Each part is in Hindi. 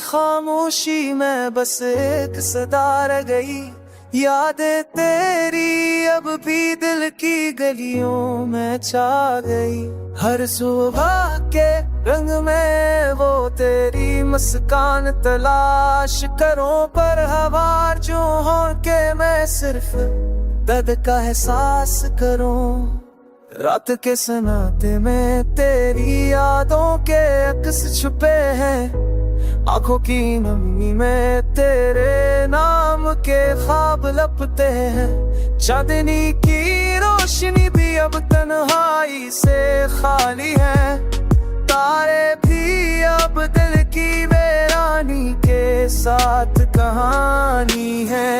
खामोशी में बस एक सदा रह गई। यादें तेरी अब भी दिल की गलियों में छा गई। हर सुबह के रंग में वो तेरी मुस्कान तलाश करूं, पर हवा जो हो के मैं सिर्फ दर्द का एहसास करूं। रात के सन्नाटे में तेरी यादों के अक्स छुपे हैं, आंखों की नमी में तेरे नाम के ख्वाब लपते हैं। चांदनी की रोशनी भी अब तन्हाई से खाली है, तारे भी अब दिल की वीरानी के साथ कहानी है।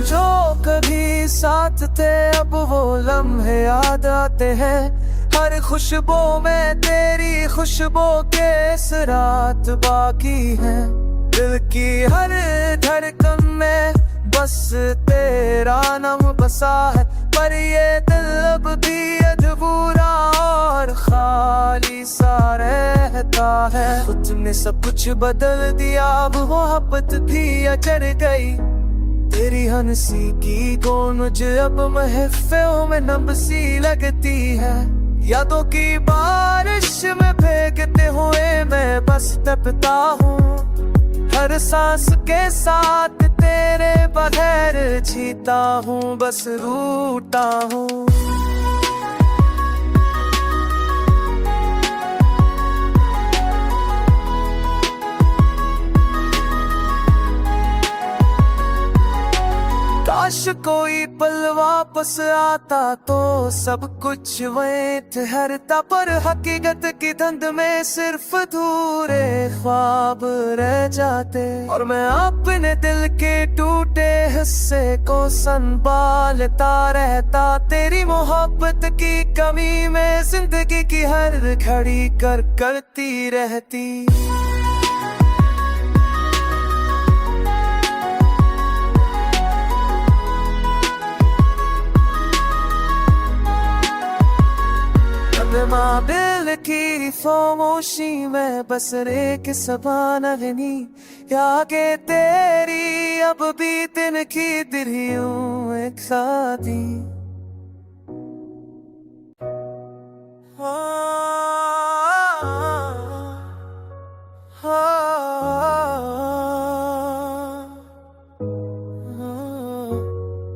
जो कभी साथ थे अब वो लम्हे याद आते हैं। हर खुशबू में तेरी खुशबू के रात बाकी है। दिल की हर धड़कन में बस तेरा नाम बसा है, पर ये दिल अब भी अधूरा और खाली सा रहता है। तुमने सब कुछ बदल दिया, अब मोहब्बत भी अचर गई। तेरी हंसी की गूंज अब महफिलों में नम सी लगती है। यादों की बारिश में भीगते हुए मैं बस तपता हूँ। हर सांस के साथ तेरे बगैर जीता हूँ, बस रूठा हूँ। काश कोई पल वापस आता तो सब कुछ वही ठहरता, पर हकीकत की धुंध में सिर्फ अधूरे ख्वाब रह जाते। और मैं अपने दिल के टूटे हिस्से को संभालता रहता। तेरी मोहब्बत की कमी में जिंदगी की हर घड़ी करती रहती। दिल की खामोशी में बस एक सबाना नहीं, यादें तेरी अब भी दिन की दिलियों एक साथी।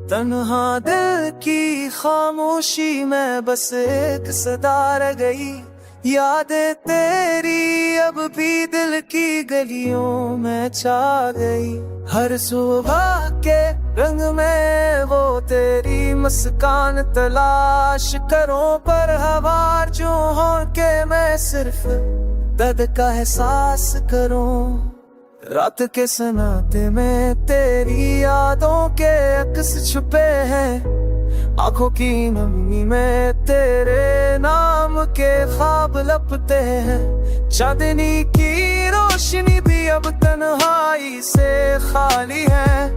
तन्हा दिल की खामोशी में बस एक सदा रह गई। यादें तेरी अब भी दिल की गलियों में छा गई। हर सुबह के रंग में वो तेरी मुस्कान तलाश करूं, पर हवा जो हो के मैं सिर्फ दर्द का एहसास करूं। रात के सन्नाटे में तेरी यादों के अक्स छुपे हैं, आंखों की नमी में तेरे नाम के ख्वाब लपते हैं। चांदनी की रोशनी भी अब तन्हाई से खाली है,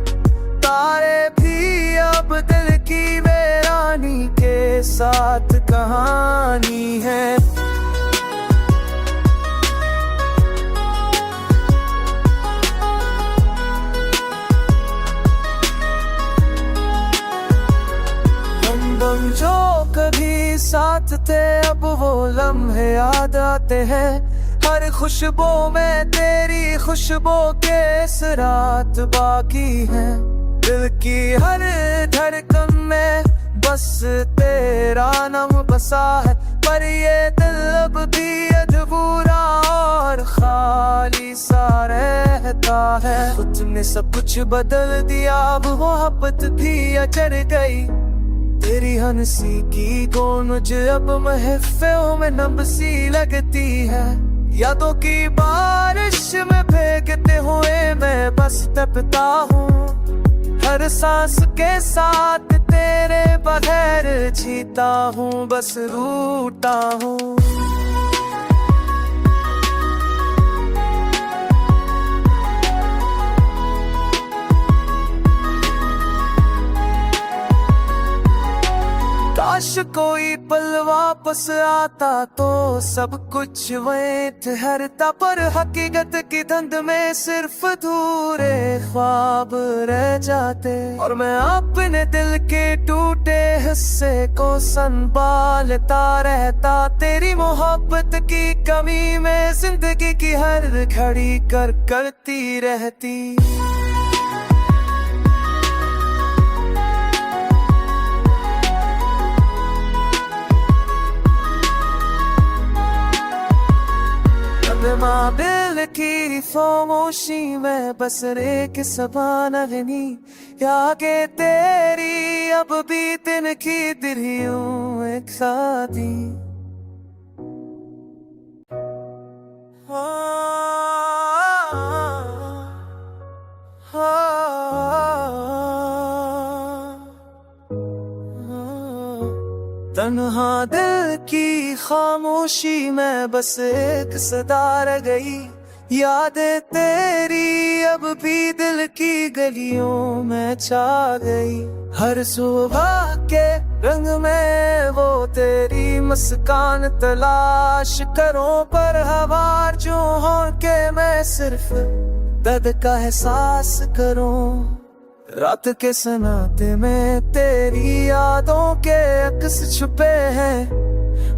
तारे भी अब दिल की वीरानी के साथ कहानी है। जो कभी साथ थे अब वो लम्हे याद आते हैं। हर खुशबू में तेरी खुशबू के रात बाकी है। दिल की हर धड़कन में बस तेरा नाम बसा है, पर ये दिल अब भी अधूरा और खाली सा रहता है। तुमने सब कुछ बदल दिया, अब मोहब्बत भी अचर गई। तेरी हंसी की गूंज अब महफिलों में नम सी लगती है। यादों की बारिश में भीगते हुए मैं बस तपता हूँ। हर सांस के साथ तेरे बगैर जीता हूँ, बस रूठा हूँ। काश कोई पल वापस आता तो सब कुछ वही ठहरता, पर हकीकत की धुंध में सिर्फ अधूरे ख्वाब रह जाते। और मैं अपने दिल के टूटे हिस्से को संभालता रहता, तेरी मोहब्बत की कमी में जिंदगी की हर घड़ी करती रहती। दिल की खामोशी में बस एक सबान अगनी, आगे तेरी अब भी दिन की दिरियों एक शादी। तन्हा दिल की खामोशी में बस एक सदा रह गई, यादें तेरी अब भी दिल की गलियों में छा गई। हर सुबह के रंग में वो तेरी मुस्कान तलाश करूं, पर हवा जो हो के मैं सिर्फ दर्द का एहसास करूं। रात के सन्नाटे में तेरी यादों के अक्स छुपे हैं,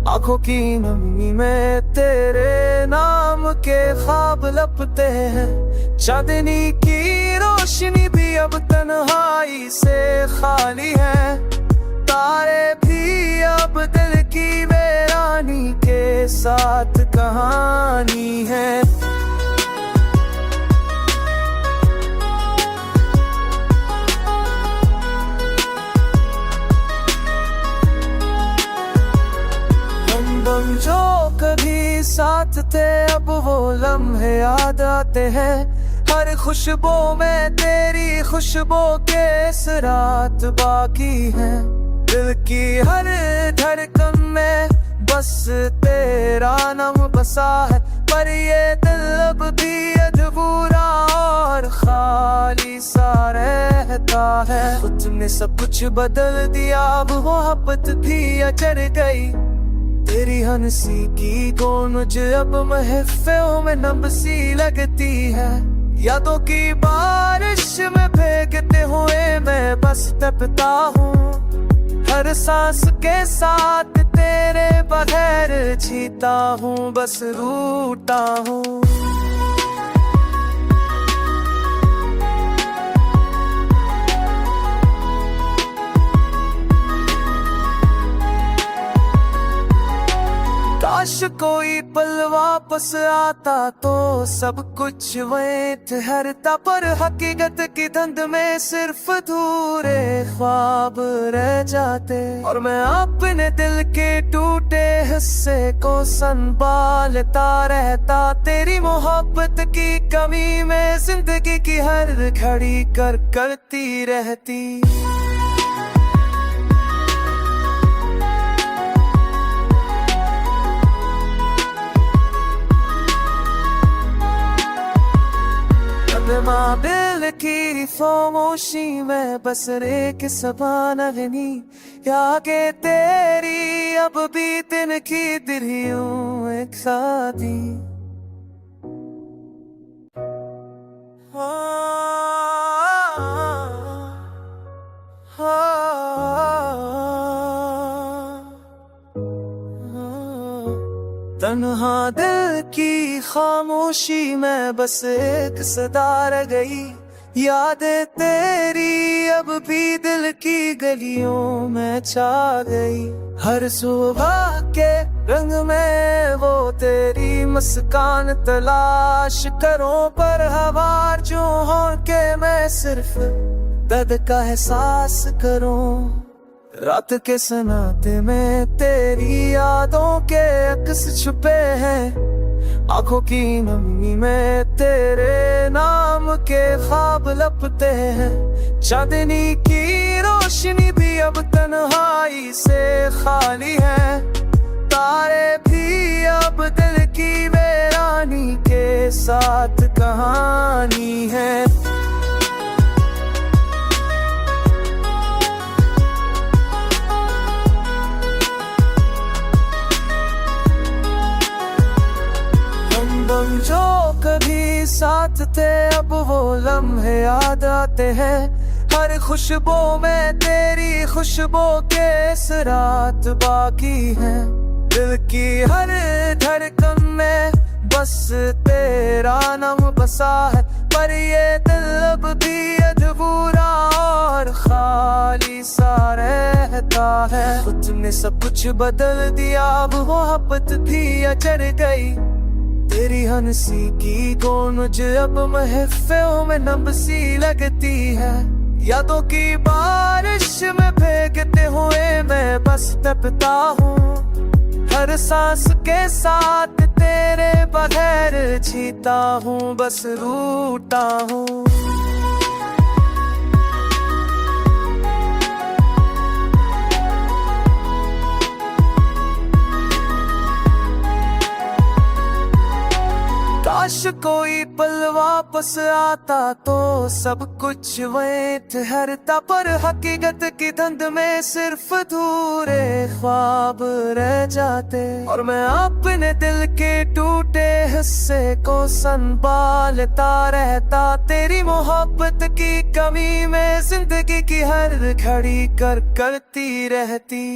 आंखों की नमी में तेरे नाम के ख्वाब लपते हैं। चांदनी की रोशनी भी अब तन्हाई से खाली है, तारे भी अब दिल की वीरानी के साथ कहानी है। जो कभी साथ थे अब वो लम्हे याद आते हैं, हर खुशबू में तेरी खुशबू के इस रात बाकी है। दिल की हर धड़कन में बस तेरा नाम बसा है, पर ये दिल अब भी अधूरा और खाली सा रहता है। तुमने सब कुछ बदल दिया, अब मोहब्बत भी अचर गई। तेरी हंसी की गूंज अब महफिलों में नम सी लगती है। यादों की बारिश में भीगते हुए मैं बस तपता हूँ, हर सांस के साथ तेरे बगैर जीता हूँ, बस रूठा हूँ। काश कोई पल वापस आता तो सब कुछ वही ठहरता, पर हकीकत की धुंध में सिर्फ अधूरे ख्वाब रह जाते। और मैं अपने दिल के टूटे हिस्से को संभालता रहता, तेरी मोहब्बत की कमी में जिंदगी की हर घड़ी करती रहती। दिल की खामोशी में बस एक सबान अगनी, आगे तेरी अब भी दिन की दिरियों एक शादी। तन्हा दिल की खामोशी में बस एक सदा रह गई, यादें तेरी अब भी दिल की गलियों में छा गई। हर सुबह के रंग में वो तेरी मुस्कान तलाश करूं, पर हवा जो हो के मैं सिर्फ दर्द का एहसास करूं। रात के सन्नाटे में तेरी यादों के अक्स छुपे हैं, आंखों की नमी में तेरे नाम के ख्वाब लपते हैं। चांदनी की रोशनी भी अब तन्हाई से खाली है, तारे भी अब दिल की वीरानी के साथ कहानी है। लम्हे याद आते हैं, हर खुशबू में तेरी खुशबू के असरात बाकी हैं। दिल की हर धड़कन में बस तेरा नाम बसा है, पर ये दिल अब भी अधूरा और खाली सा रहता है। तुमने सब कुछ बदल दिया, अब मोहब्बत भी अचर गई। तेरी हंसी की गूंज अब महफिलों में नम सी लगती है। यादों की बारिश में भीगते हुए मैं बस तपता हूँ, हर सांस के साथ तेरे बगैर जीता हूँ, बस रूठा हूँ। काश कोई पल वापस आता तो सब कुछ वही ठहरता, पर हकीकत की धुंध में सिर्फ अधूरे ख्वाब रह जाते। और मैं अपने दिल के टूटे हिस्से को संभालता रहता, तेरी मोहब्बत की कमी में जिंदगी की हर घड़ी करती रहती।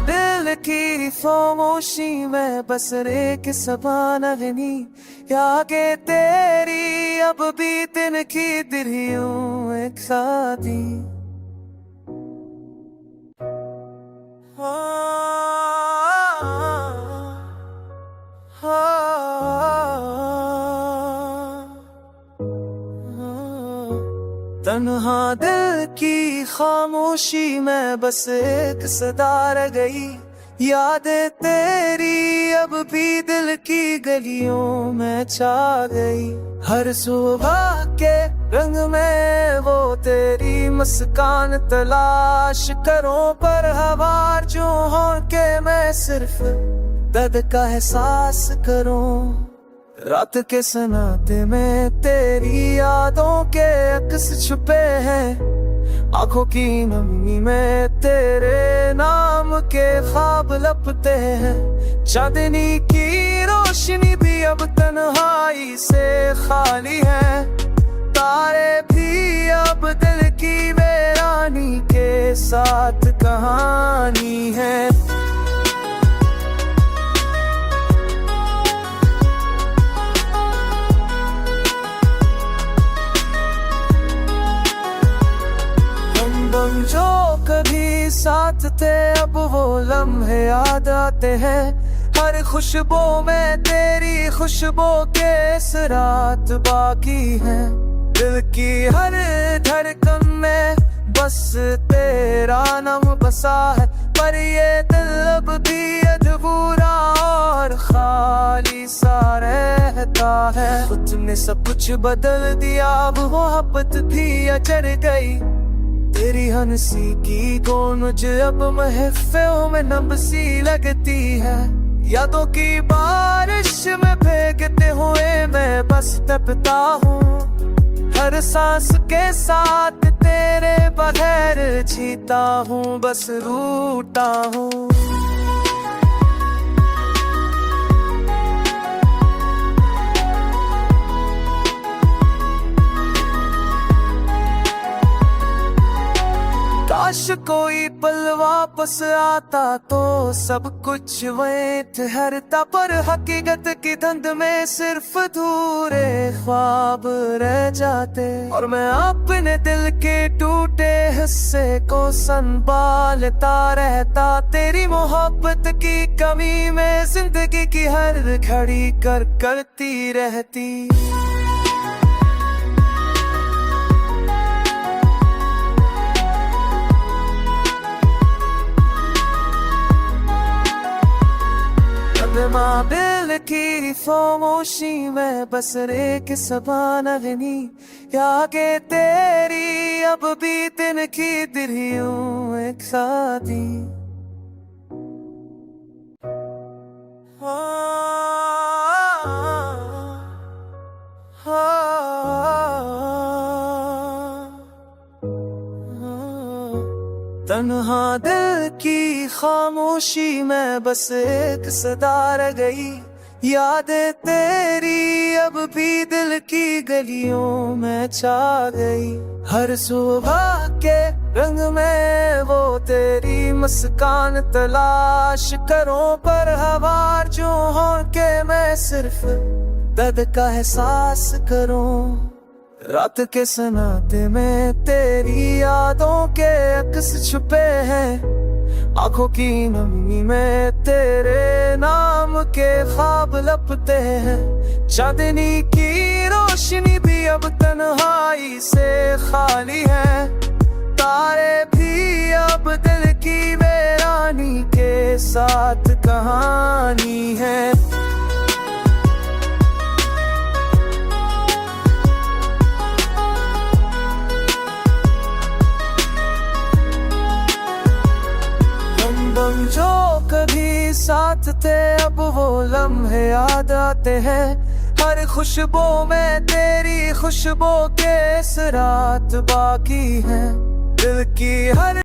दिल की खामोशी में बस एक सबाना नहीं, यागे तेरी अब भी दिन की दिरियों एक साथी। तन्हा दिल की खामोशी में बस एक सदा रह गई, यादें तेरी अब भी दिल की गलियों में छा गई। हर सुबह के रंग में वो तेरी मुस्कान तलाश करूं, पर हवार जो हो के मैं सिर्फ दर्द का एहसास करूं। रात के सन्नाटे में तेरी यादों के अक्स छुपे हैं, आंखों की नमी में तेरे नाम के ख्वाब लपते हैं। चांदनी की रोशनी भी अब तन्हाई से खाली है, तारे भी अब दिल की वीरानी के साथ कहानी है। जो कभी साथ थे अब वो लम्हे याद आते हैं, हर खुशबू में तेरी खुशबू के असरात बाकी हैं। दिल की हर धड़कन में बस तेरा नाम बसा है, पर ये दिल अब भी अधूरा और खाली सा रहता है। तुमने सब कुछ बदल दिया, अब मोहब्बत भी अचर गई। तेरी हंसी की गूंज अब महफिलों में नम सी लगती है। यादों की बारिश में भीगते हुए मैं बस तपता हूँ, हर सांस के साथ तेरे बगैर जीता हूँ, बस रूठा हूँ। काश कोई पल वापस आता तो सब कुछ वही ठहरता, पर हकीकत की धुंध में सिर्फ अधूरे ख्वाब रह जाते। और मैं अपने दिल के टूटे हिस्से को संभालता रहता, तेरी मोहब्बत की कमी में जिंदगी की हर घड़ी करती रहती। दिल की खामोशी में बस एक सबाना नहीं, यागे तेरी अब भी दिन की दिरियों एक साथी। तन्हा दिल की खामोशी में बस एक सदा रह गई, यादें तेरी अब भी दिल की गलियों में छा गई। हर सुबह के रंग में वो तेरी मुस्कान तलाश करूं, पर हवार जो हो के मैं सिर्फ दर्द का एहसास करूं। रात के सन्नाटे में तेरी यादों के अक्स छुपे हैं, आंखों की नमी में तेरे नाम के ख्वाब लपते हैं। चांदनी की रोशनी भी अब तन्हाई से खाली है, तारे भी अब दिल की वीरानी के साथ कहानी है। जो कभी साथ थे अब वो लम्हे याद आते हैं, हर खुशबू में तेरी खुशबू के इस रात बाकी है। दिल की हर